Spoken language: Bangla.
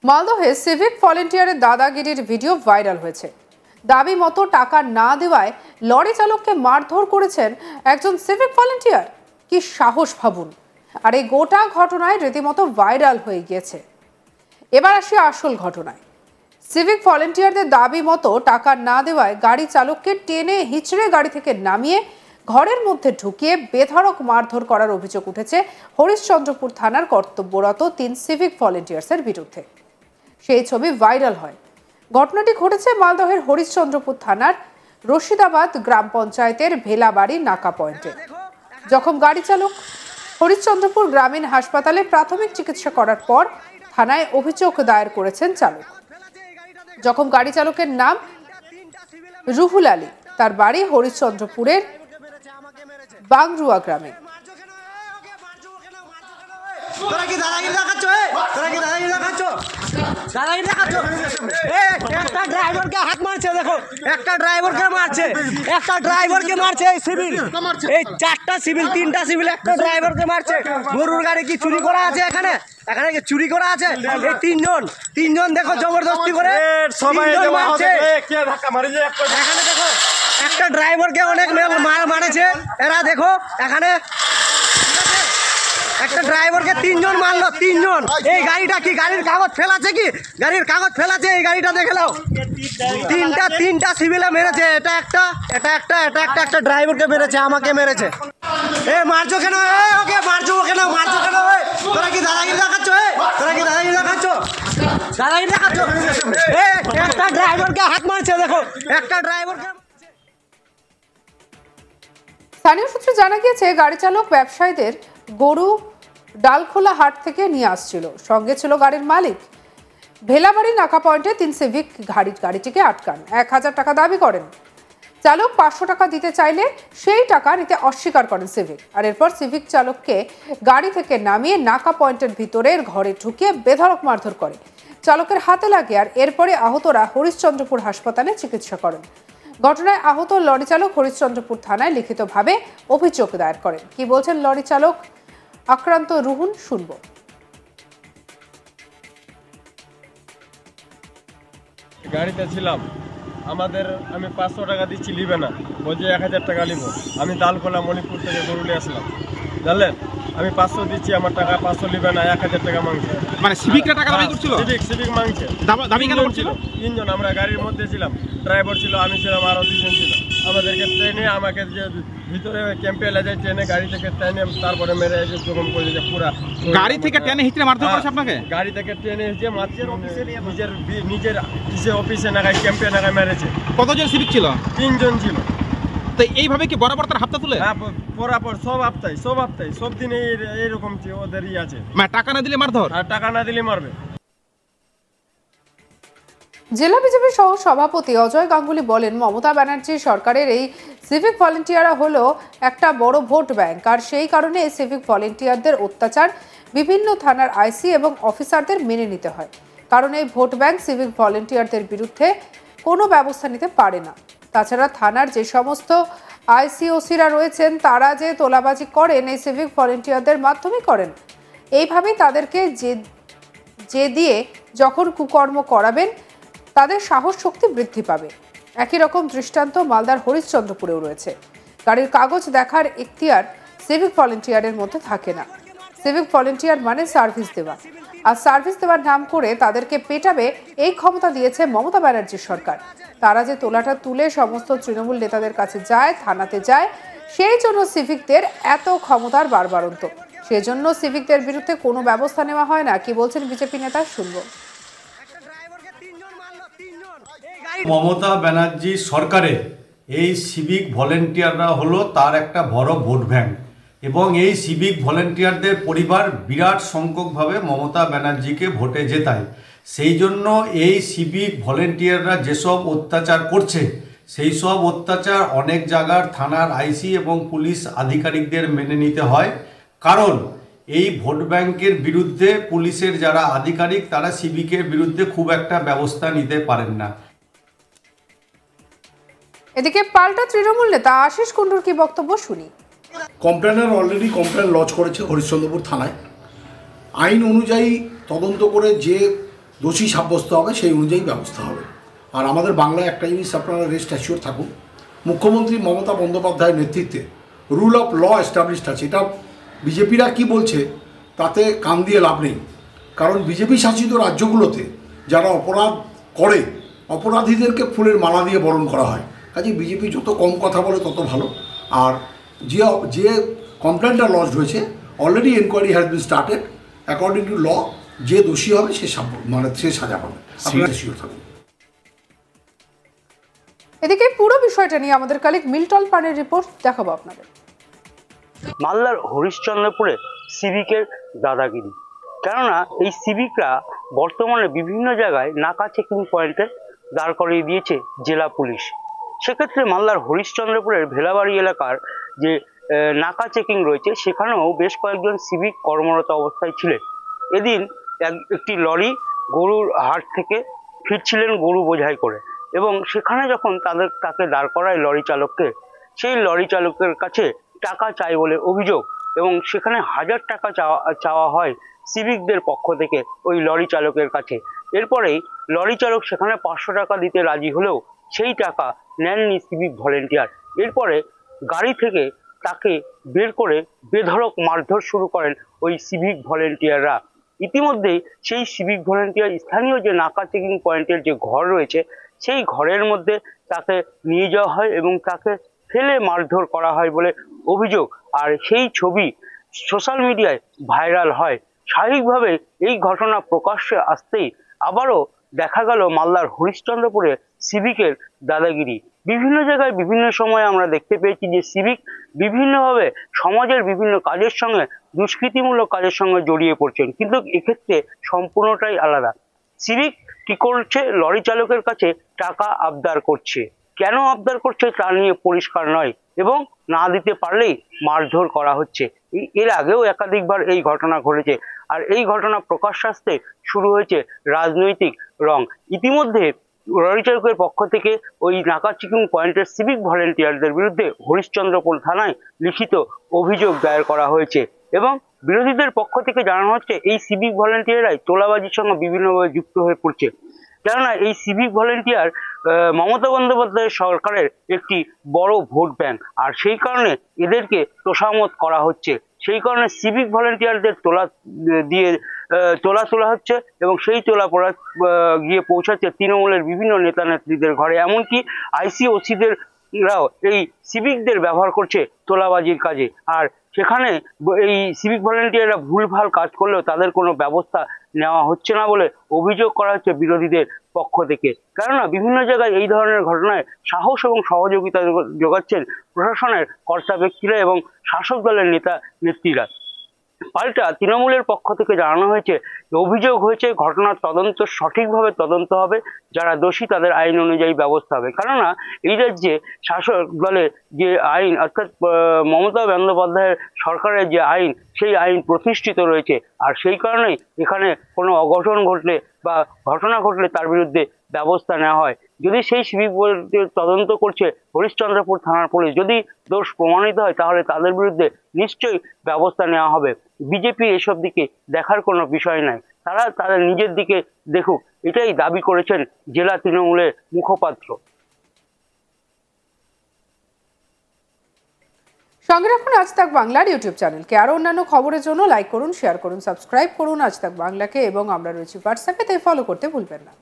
মালদহে সিভিক ভলেন্টিয়ারের দাদাগিরির ভিডিও ভাইরাল হয়েছে। দাবি মতো টাকা না দেওয়ায় লরি চালককে মারধর করেছেন একজন সিভিক ভলেন্টিয়ার। কি সাহস ভাবুন! আর এই গোটা ঘটনায় রীতিমতো ভাইরাল হয়ে গিয়েছে। এবার আসি আসল ঘটনায়। সিভিক ভলেন্টিয়ারদের দাবি মতো টাকা না দেওয়ায় গাড়ি চালককে টেনে হিচড়ে গাড়ি থেকে নামিয়ে ঘরের মধ্যে ঢুকিয়ে বেধড়ক মারধর করার অভিযোগ উঠেছে হরিশ্চন্দ্রপুর থানার কর্তব্যরত 3 সিভিক ভলেন্টিয়ার্সের বিরুদ্ধে। সেই ছবি ভাইরাল হয়। ঘটনাটি ঘটেছে মালদহের হরিশ্চন্দ্রপুর থানার রশিদাবাদ গ্রাম পঞ্চায়েতের ভেলাবাড়ি নাকা পয়েন্টে। জখম গাড়ি চালক হরিশ্চন্দ্রপুর গ্রামীণ হাসপাতালে প্রাথমিক চিকিৎসা করার পর থানায় অভিযোগ দায়ের করেছেন চালক। জখম গাড়ি চালকের নাম রুহুল আলী। তার বাড়ি হরিশ্চন্দ্রপুরের বাংরুয়া গ্রামে। একটা ড্রাইভারকে হাত মারছে, দেখো একটা ড্রাইভারকে মারছে, একটা ড্রাইভারকে মারছে এই সিভিল, এই 4টা সিভিল 3টা সিভিল একটা ড্রাইভারকে মারছে। গরুর গাড়ি কি চুরি করা আছে এখানে? এখানে কি চুরি করা আছে? এই তিনজন দেখো জবরদস্তি করে সবাই মারছে। এখানে দেখো একটা ড্রাইভারকে অনেক মারেছে এরা। দেখো এখানে একটা ড্রাইভারকে 3 জন মারলো, 3 জন। এই গাড়িটা কি গাড়ির কাগজ ফেলাছে? কি গাড়ির কাগজ ফেলাছে? এই গাড়িটা দেখে নাও। তিনটা সিভিলে মেরেছে। একটা ড্রাইভারকে মেরেছে, আমাকে মেরেছে। এ মারছো কেন? ওকে মারছো কেন? তোরা কি দাদাগিরি দেখাচ্ছ? একটা ড্রাইভারকে হাত মারছে, দেখো একটা ড্রাইভারকে। স্থানীয় সূত্রে জানা গিয়েছে গাড়ি চালক ব্যবসায়ীদের গরু ডালখোলা হাট থেকে নিয়ে আসছিল। সঙ্গে ছিল গাড়ির মালিক। ভেলাবাড়ি নাকা পয়েন্টে 3 সিভিক গাড়িটিকে আটকান। 1000 টাকা দাবি করেন। চালক 500 টাকা দিতে চাইলে সেই টাকা নিতে অস্বীকার করেন সিভিক। আর এরপর সিভিক চালককে গাড়ি থেকে নামিয়ে নাকা পয়েন্টের ভিতরের ঘরে ঢুকিয়ে বেধড়ক মারধর করে। চালকের হাতে লাগে। আর এরপরে আহতরা হরিশ্চন্দ্রপুর হাসপাতালে চিকিৎসা করেন। ঘটনায় আহত লরি চালক হরিশ্চন্দ্রপুর থানায় লিখিতভাবে অভিযোগ দায়ের করেন। কি বলছেন লরি চালক আক্রান্ত রুহুল, শুনবো। গাড়িতে ছিলাম, আমি 500 টাকা দিচ্ছি, নিবে না, বলছে 1000 টাকা নিব। আমি দালকোলা মণিপুর থেকে গরুলে আসলাম, জানলেন। আমি 500 দিচ্ছি, আমার টাকা 500 নিবে না, 1000 টাকা মাংছে। মানে সিভিকরা টাকা দাবি করছিল? সিভিক মাংছে। দাবি কেন করছিল? 3 জন আমরা গাড়ির মধ্যে ছিলাম, ড্রাইভার ছিল, আমি ছিলাম, আরো 2 জন ছিল। আমাদেরকে ট্রেনে আমাকে যে ভিতরে ক্যাম্পে এলে যায়, ট্রেনে গাড়ি থেকে ট্রেনে তারপরে মেরে এসে জখম করে যে পুরা গাড়ি থেকে ট্রেনে হিচড়ে মারধর করেছে আপনাকে? গাড়ি থেকে ট্রেনে এসে মারছে, নিজের অফিসে নাগায় ক্যাম্পে নাগায় মেরেছে। কতজন সিভিক ছিল? 3 জন ছিল। তো এইভাবে কি বরাবর তার হাতটা তুলে? হ্যাঁ, বরাবর সব সপ্তাহে সব দিনে এইরকম ওদেরই আছে। মানে টাকা না দিলে মারধর? আর টাকা না দিলে মারবে। জেলা বিজেপি সহ সভাপতি অজয় গাঙ্গুলি বলেন, মমতা ব্যানার্জি সরকারের এই সিভিক ভলেন্টিয়াররা হলো একটা বড় ভোট ব্যাংক। আর সেই কারণে এই সিভিক ভলেন্টিয়ারদের অত্যাচার বিভিন্ন থানার আইসি এবং অফিসারদের মেনে নিতে হয়। কারণ এই ভোট ব্যাংক সিভিক ভলেন্টিয়ারদের বিরুদ্ধে কোনো ব্যবস্থা নিতে পারে না। তাছাড়া থানার যে সমস্ত আইসিওসিরা রয়েছেন তারা যে তোলাবাজি করেন এই সিভিক ভলেন্টিয়ারদের মাধ্যমে করেন। এইভাবেই তাদেরকে যে দিয়ে যখন কুকর্ম করাবেন তাদের সাহস শক্তি বৃদ্ধি পাবে। একই রকম দৃষ্টান্ত মালদার হরিশ্চন্দ্রপুরেও রয়েছে। গাড়ির কাগজ দেখার এখতিয়ার সিভিক ভলেন্টিয়ারের মধ্যে থাকে না। সিভিক ভলেন্টিয়ার মানে সার্ভিস দেওয়া। আর সার্ভিস দেওয়ার নাম করে তাদেরকে পেটাবে এই ক্ষমতা দিয়েছে মমতা ব্যানার্জির সরকার। তারা যে তোলাটা তুলে সমস্ত তৃণমূল নেতাদের কাছে যায়, থানাতে যায়, সেই জন্য সিভিকদের এত ক্ষমতার বাড়বাড়ন্ত। সেজন্য সিভিকদের বিরুদ্ধে কোনো ব্যবস্থা নেওয়া হয় না। কি বলছেন বিজেপি নেতা, শুনবো। মমতা ব্যানার্জি সরকারের এই সিভিক ভলেন্টিয়াররা হলো তার একটা বড় ভোট ব্যাংক এবং এই সিভিক ভলেন্টিয়ারদের পরিবার বিরাট সংখ্যকভাবে মমতা ব্যানার্জিকে ভোটে জেতায়। সেই জন্য এই সিভিক ভলেন্টিয়াররা যেসব অত্যাচার করছে সেই সব অত্যাচার অনেক জায়গার থানার আইসি এবং পুলিশ আধিকারিকদের মেনে নিতে হয়। কারণ এই ভোট ব্যাংকের বিরুদ্ধে পুলিশের যারা আধিকারিক তারা সিভিকের বিরুদ্ধে খুব একটা ব্যবস্থা নিতে পারেন না। এদিকে পাল্টা তৃণমূল নেতা আশিস কুন্ডুর কি বক্তব্য, শুনি। কমপ্লেনার অলরেডি কমপ্লেন লজ করেছে হরিশ্চন্দ্রপুর থানায়। আইন অনুযায়ী তদন্ত করে যে দোষী সাব্যস্ত হবে সেই অনুযায়ী ব্যবস্থা হবে। আর আমাদের বাংলায় একটা জিনিস আপনারা রেস্ট অ্যাসিওর থাকুন, মুখ্যমন্ত্রী মমতা বন্দ্যোপাধ্যায়ের নেতৃত্বে রুল অফ ল এস্টাবলিশড আছে। এটা বিজেপিরা কি বলছে তাতে কান দিয়ে লাভ নেই, কারণ বিজেপি শাসিত রাজ্যগুলোতে যারা অপরাধ করে অপরাধীদেরকে ফুলের মালা দিয়ে বরণ করা হয়। কাজে বিজেপি যত কম কথা বলে তত ভালো। আর যে কমপ্লেনটা লজড হয়েছে already enquiry has been started. According to law যে দোষী হবে সে সাজা পাবে। আপনারা শিওর থাকুন। এদিকে পুরো বিষয়টা নিয়ে আমাদের কালিক মিল্টন পানের রিপোর্ট দেখাবো আপনাদের। মালদার হরিশ্চন্দ্রপুরে সিভিকের দাদাগিরি। কেননা এই সিভিকরা বর্তমানে বিভিন্ন জায়গায় নাকা চেকিং পয়েন্টে দাঁড় করিয়ে দিয়েছে জেলা পুলিশ। সেক্ষেত্রে মালদার হরিশ্চন্দ্রপুরের ভেলাবাড়ি এলাকার যে নাকা চেকিং রয়েছে সেখানেও বেশ কয়েকজন সিভিক কর্মরত অবস্থায় ছিলেন। এদিন একটি লরি গরুর হাট থেকে ফিরছিলেন গরু বোঝাই করে, এবং সেখানে যখন তাকে দাঁড় করায় লরি চালককে, সেই লরি চালকের কাছে টাকা চাই বলে অভিযোগ, এবং সেখানে 1000 টাকা চাওয়া হয় সিভিকদের পক্ষ থেকে ওই লরি চালকের কাছে। এরপরেই লরি চালক সেখানে 500 টাকা দিতে রাজি হলেও সেই টাকা নেননি সিভিক ভলেন্টিয়ার। এরপরে গাড়ি থেকে তাকে বের করে বেধড়ক মারধর শুরু করেন ওই সিভিক ভলেন্টিয়াররা। ইতিমধ্যেই সেই সিভিক ভলেন্টিয়ার স্থানীয় যে নাকা চেকিং পয়েন্টের যে ঘর রয়েছে সেই ঘরের মধ্যে তাকে নিয়ে যাওয়া হয় এবং তাকে ফেলে মারধর করা হয় বলে অভিযোগ। আর সেই ছবি সোশ্যাল মিডিয়ায় ভাইরাল হয়। স্বাভাবিকভাবে এই ঘটনা প্রকাশ্যে আসতেই আবারও দেখা গেল মালদার হরিশ্চন্দ্রপুরে সিভিকের দাদাগিরি। বিভিন্ন জায়গায় বিভিন্ন সময় আমরা দেখতে পেয়েছি যে সিভিক বিভিন্নভাবে সমাজের বিভিন্ন কাজের সঙ্গে, দুষ্কৃতিমূলক কাজের সঙ্গে জড়িয়ে পড়ছেন, কিন্তু এক্ষেত্রে সম্পূর্ণটাই আলাদা। সিভিক কি করছে? লরি চালকের কাছে টাকা আবদার করছে। কেন আবদার করছে তা নিয়ে পরিষ্কার নয়, এবং না দিতে পারলেই মারধর করা হচ্ছে। এর আগেও একাধিকবার এই ঘটনা ঘটেছে। আর এই ঘটনা প্রকাশ আসতে শুরু হয়েছে রাজনৈতিক রং। ইতিমধ্যে লরি চালকের পক্ষ থেকে ওই নাকা চেকিং পয়েন্টের সিভিক ভলেন্টিয়ারদের বিরুদ্ধে হরিশ্চন্দ্রপুর থানায় লিখিত অভিযোগ দায়ের করা হয়েছে, এবং বিরোধীদের পক্ষ থেকে জানানো হচ্ছে এই সিভিক ভলেন্টিয়াররাই তোলাবাজির সঙ্গে বিভিন্নভাবে যুক্ত হয়ে পড়ছে। কেননা এই সিভিক ভলেন্টিয়ার মমতা বন্দ্যোপাধ্যায়ের সরকারের একটি বড় ভোট ব্যাংক, আর সেই কারণে এদেরকে তোষামত করা হচ্ছে। সেই কারণে সিভিক ভলেন্টিয়ারদের তোলা হচ্ছে, এবং সেই তোলা গিয়ে পৌঁছাচ্ছে তৃণমূলের বিভিন্ন নেতা নেত্রীদের ঘরে। এমনকি IC/OC-দেরও এই সিভিকদের ব্যবহার করছে তোলাবাজির কাজে। আর সেখানে এই সিভিক ভলেন্টিয়াররা ভুলভাল কাজ করলেও তাদের কোনো ব্যবস্থা নেওয়া হচ্ছে না বলে অভিযোগ করা হচ্ছে বিরোধীদের পক্ষ থেকে। কেননা বিভিন্ন জায়গায় এই ধরনের ঘটনায় সাহস এবং সহযোগিতা যোগাচ্ছেন প্রশাসনের কর্তা ব্যক্তিরা এবং শাসক দলের নেতা নেত্রীরা। পাল্টা তৃণমূলের পক্ষ থেকে জানানো হয়েছে, অভিযোগ হয়েছে, ঘটনার তদন্ত সঠিকভাবে তদন্ত হবে, যারা দোষী তাদের আইন অনুযায়ী ব্যবস্থা হবে। কেননা এই রাজ্যে শাসক দলের যে আইন, অর্থাৎ মমতা বন্দ্যোপাধ্যায়ের সরকারের যে আইন, সেই আইন প্রতিষ্ঠিত রয়েছে। আর সেই কারণেই এখানে কোনো অঘটন ঘটলে বা ঘটনা ঘটলে তার বিরুদ্ধে ব্যবস্থা নেওয়া হয়। যদি সেই সিভিক তদন্ত করছে হরিশ্চন্দ্রপুর থানার পুলিশ, যদি দোষ প্রমাণিত হয় তাহলে তাদের বিরুদ্ধে নিশ্চয়ই ব্যবস্থা নেওয়া হবে। বিজেপি এসব দিকে দেখার কোনো বিষয় নাই, তারা তাদের নিজের দিকে দেখুক, এটাই দাবি করেছেন জেলা তৃণমূলের মুখপাত্র। সঙ্গে রাখুন আজ তাক বাংলার ইউটিউব চ্যানেলকে। আরও অন্যান্য খবরের জন্য লাইক করুন, শেয়ার করুন, সাবস্ক্রাইব করুন আজ তাক বাংলাকে, এবং আমরা রয়েছি হোয়াটসঅ্যাপে, তাই ফলো করতে ভুলবেন না।